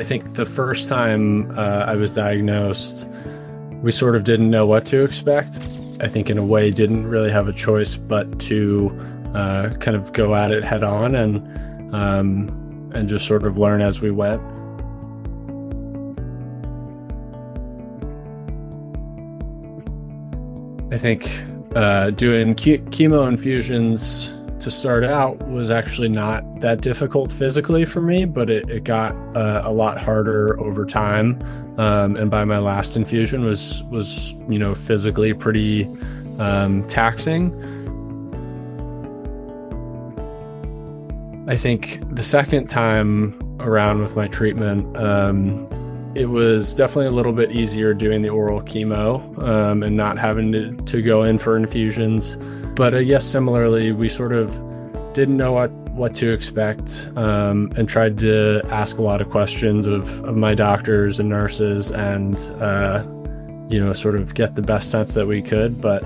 think the first time I was diagnosed, we sort of didn't know what to expect. I think in a way didn't really have a choice but to kind of go at it head on and just sort of learn as we went. I think doing chemo infusions to start out was actually not that difficult physically for me, but it got a lot harder over time. And by my last infusion was physically pretty taxing. I think the second time around with my treatment, it was definitely a little bit easier doing the oral chemo and not having to go in for infusions. But I guess similarly, we sort of didn't know what to expect and tried to ask a lot of questions of my doctors and nurses and, sort of get the best sense that we could. But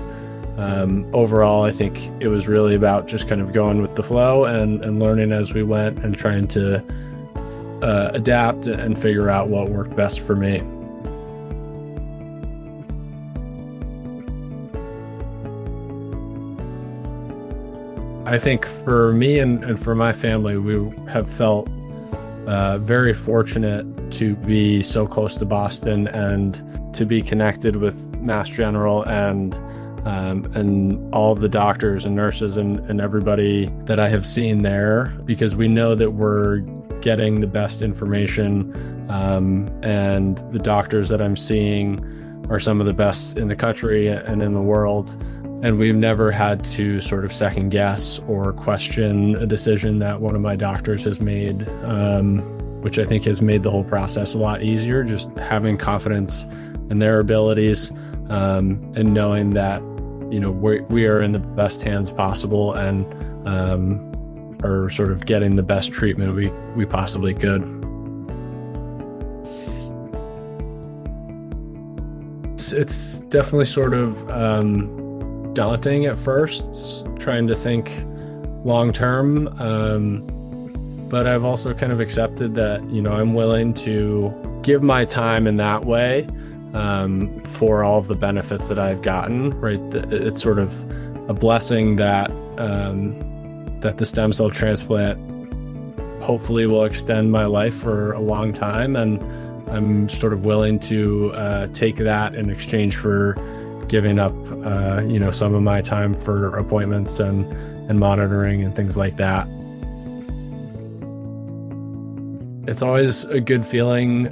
overall, I think it was really about just kind of going with the flow and learning as we went and trying to adapt and figure out what worked best for me. I think for me and for my family, we have felt very fortunate to be so close to Boston and to be connected with Mass General and all of the doctors and nurses and everybody that I have seen there, because we know that we're getting the best information and the doctors that I'm seeing are some of the best in the country and in the world. And we've never had to sort of second guess or question a decision that one of my doctors has made, which I think has made the whole process a lot easier, just having confidence in their abilities and knowing that, we are in the best hands possible and are sort of getting the best treatment we possibly could. It's definitely sort of daunting at first, trying to think long term, but I've also kind of accepted that I'm willing to give my time in that way for all of the benefits that I've gotten. Right, it's sort of a blessing that the stem cell transplant hopefully will extend my life for a long time, and I'm sort of willing to take that in exchange for giving up, some of my time for appointments and monitoring and things like that. It's always a good feeling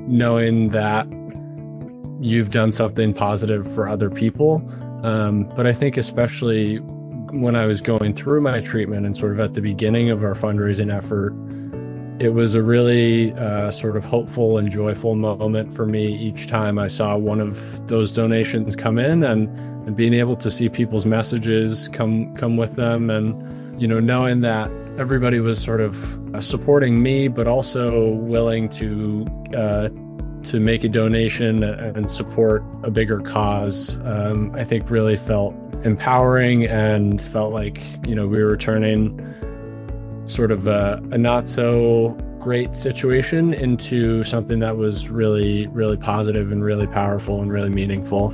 knowing that you've done something positive for other people. But I think especially when I was going through my treatment and sort of at the beginning of our fundraising effort, it was a really sort of hopeful and joyful moment for me each time I saw one of those donations come in and being able to see people's messages come with them, and knowing that everybody was sort of supporting me, but also willing to make a donation and support a bigger cause, I think really felt empowering and felt like we were turning sort of a not so great situation into something that was really, really positive and really powerful and really meaningful.